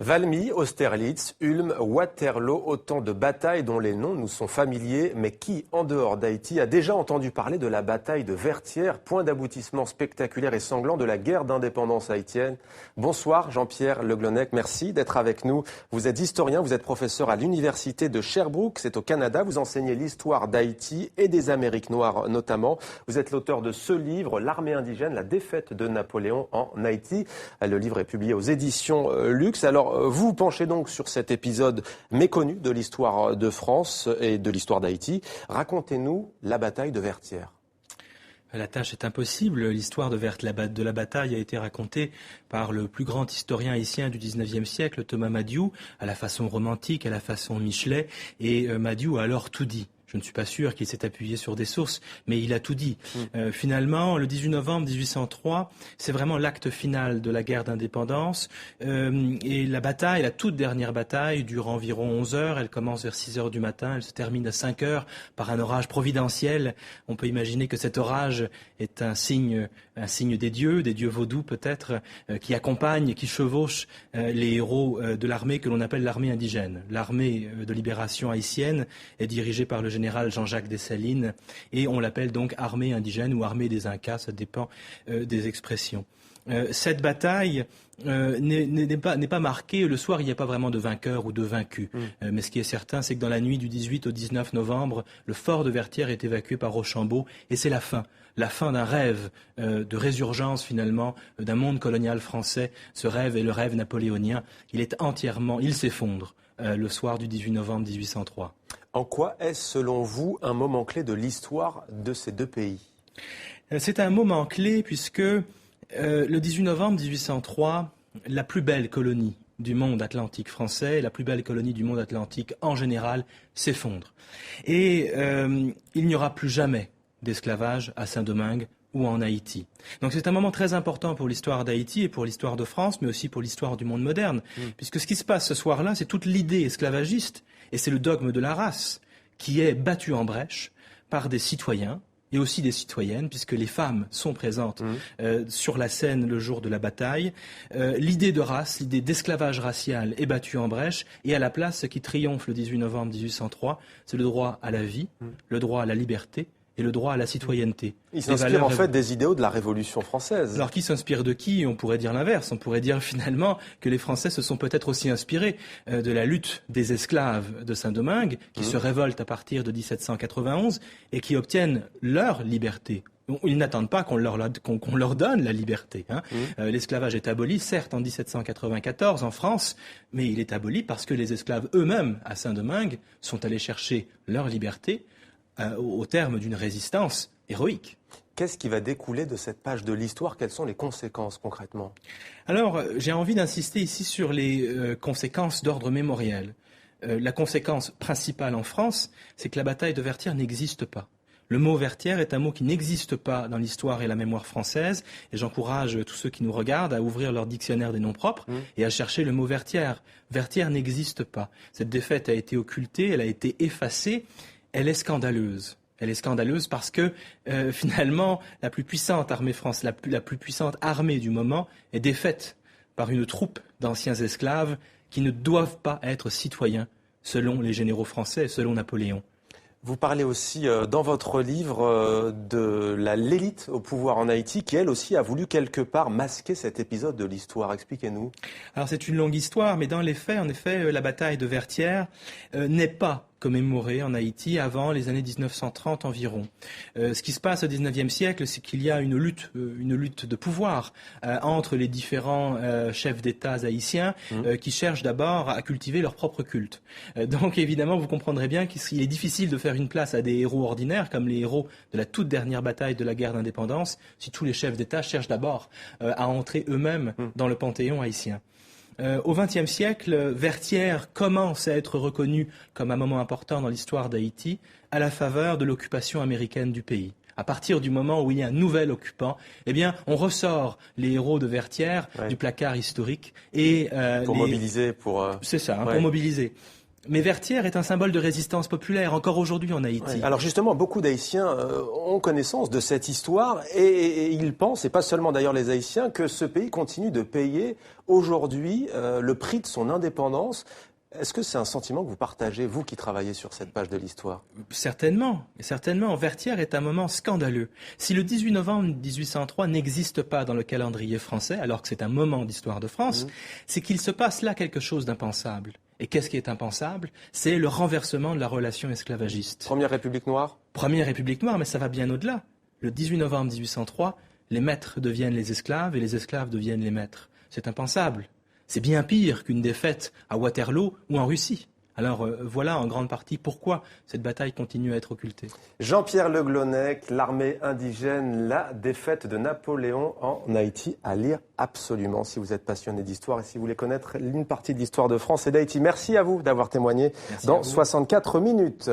Valmy, Austerlitz, Ulm, Waterloo, autant de batailles dont les noms nous sont familiers. Mais qui, en dehors d'Haïti, a déjà entendu parler de la bataille de Vertières, point d'aboutissement spectaculaire et sanglant de la guerre d'indépendance haïtienne? Bonsoir Jean-Pierre Le Glonec, merci d'être avec nous. Vous êtes historien, vous êtes professeur à l'université de Sherbrooke, c'est au Canada. Vous enseignez l'histoire d'Haïti et des Amériques noires notamment. Vous êtes l'auteur de ce livre, L'armée indigène, la défaite de Napoléon en Haïti. Le livre est publié aux éditions Lux. Alors, vous vous penchez donc sur cet épisode méconnu de l'histoire de France et de l'histoire d'Haïti. Racontez-nous la bataille de Vertières. La tâche est impossible. L'histoire de la bataille a été racontée par le plus grand historien haïtien du XIXe siècle, Thomas Madiou, à la façon romantique, à la façon Michelet. Et Madiou a alors tout dit. Je ne suis pas sûr qu'il s'est appuyé sur des sources, mais il a tout dit. Finalement, le 18 novembre 1803, c'est vraiment l'acte final de la guerre d'indépendance. Et la bataille, la toute dernière bataille, dure environ 11 heures. Elle commence vers 6 heures du matin. Elle se termine à 5 heures par un orage providentiel. On peut imaginer que cet orage est un signe des dieux vaudous peut-être, qui accompagnent, qui chevauchent les héros de l'armée que l'on appelle l'armée indigène. L'armée de libération haïtienne est dirigée par le général Jean-Jacques Dessalines, et on l'appelle donc armée indigène ou armée des Incas, ça dépend des expressions. Cette bataille n'est pas marquée, le soir il n'y a pas vraiment de vainqueur ou de vaincu, mais ce qui est certain c'est que dans la nuit du 18 au 19 novembre, le fort de Vertières est évacué par Rochambeau, et c'est la fin d'un rêve de résurgence finalement d'un monde colonial français. Ce rêve est le rêve napoléonien, il s'effondre le soir du 18 novembre 1803. En quoi est-ce, selon vous, un moment clé de l'histoire de ces deux pays? C'est un moment clé puisque le 18 novembre 1803, la plus belle colonie du monde atlantique français, la plus belle colonie du monde atlantique en général, s'effondre. Et il n'y aura plus jamais d'esclavage à Saint-Domingue ou en Haïti. Donc c'est un moment très important pour l'histoire d'Haïti et pour l'histoire de France, mais aussi pour l'histoire du monde moderne, puisque ce qui se passe ce soir-là, c'est toute l'idée esclavagiste, et c'est le dogme de la race qui est battu en brèche par des citoyens et aussi des citoyennes, puisque les femmes sont présentes sur la scène le jour de la bataille. L'idée de race, l'idée d'esclavage racial est battue en brèche, et à la place, ce qui triomphe le 18 novembre 1803, c'est le droit à la vie, le droit à la liberté, et le droit à la citoyenneté. Il s'inspire en fait des idéaux de la Révolution française. Alors qui s'inspire de qui? On pourrait dire l'inverse. On pourrait dire finalement que les Français se sont peut-être aussi inspirés de la lutte des esclaves de Saint-Domingue, qui se révoltent à partir de 1791 et qui obtiennent leur liberté. Ils n'attendent pas qu'on leur donne la liberté. L'esclavage est aboli, certes, en 1794 en France, mais il est aboli parce que les esclaves eux-mêmes, à Saint-Domingue, sont allés chercher leur liberté au terme d'une résistance héroïque. Qu'est-ce qui va découler de cette page de l'histoire? Quelles sont les conséquences concrètement? Alors, j'ai envie d'insister ici sur les conséquences d'ordre mémoriel. La conséquence principale en France, c'est que la bataille de Vertières n'existe pas. Le mot Vertières est un mot qui n'existe pas dans l'histoire et la mémoire française, et j'encourage tous ceux qui nous regardent à ouvrir leur dictionnaire des noms propres et à chercher le mot Vertières. Vertières n'existe pas. Cette défaite a été occultée, elle a été effacée. Elle est scandaleuse. Elle est scandaleuse parce que finalement, la plus puissante armée française, la plus puissante armée du moment est défaite par une troupe d'anciens esclaves qui ne doivent pas être citoyens selon les généraux français, selon Napoléon. Vous parlez aussi dans votre livre de l'élite au pouvoir en Haïti qui, elle aussi, a voulu quelque part masquer cet épisode de l'histoire. Expliquez-nous. Alors c'est une longue histoire, mais dans les faits, en effet, la bataille de Vertières n'est pas commémorée en Haïti avant les années 1930 environ. Ce qui se passe au XIXe siècle, c'est qu'il y a une lutte de pouvoir entre les différents chefs d'État haïtiens qui cherchent d'abord à cultiver leur propre culte. Donc évidemment, vous comprendrez bien qu'il est difficile de faire une place à des héros ordinaires comme les héros de la toute dernière bataille de la guerre d'indépendance si tous les chefs d'État cherchent d'abord à entrer eux-mêmes dans le panthéon haïtien. Au XXe siècle, Vertières commence à être reconnu comme un moment important dans l'histoire d'Haïti à la faveur de l'occupation américaine du pays. À partir du moment où il y a un nouvel occupant, eh bien, on ressort les héros de Vertières du placard historique et pour mobiliser, c'est ça, pour mobiliser. Mais Vertières est un symbole de résistance populaire, encore aujourd'hui en Haïti. Oui. Alors justement, beaucoup d'Haïtiens ont connaissance de cette histoire et ils pensent, et pas seulement d'ailleurs les Haïtiens, que ce pays continue de payer aujourd'hui le prix de son indépendance. Est-ce que c'est un sentiment que vous partagez, vous qui travaillez sur cette page de l'histoire? Certainement, certainement. Vertières est un moment scandaleux. Si le 18 novembre 1803 n'existe pas dans le calendrier français, alors que c'est un moment d'histoire de France, c'est qu'il se passe là quelque chose d'impensable. Et qu'est-ce qui est impensable? C'est le renversement de la relation esclavagiste. Première République noire? Première République noire, mais ça va bien au-delà. Le 18 novembre 1803, les maîtres deviennent les esclaves et les esclaves deviennent les maîtres. C'est impensable. C'est bien pire qu'une défaite à Waterloo ou en Russie. Alors voilà en grande partie pourquoi cette bataille continue à être occultée. Jean-Pierre Le Glonec, l'armée indigène, la défaite de Napoléon en Haïti, à lire absolument si vous êtes passionné d'histoire et si vous voulez connaître une partie de l'histoire de France et d'Haïti. Merci à vous d'avoir témoigné dans 64 minutes.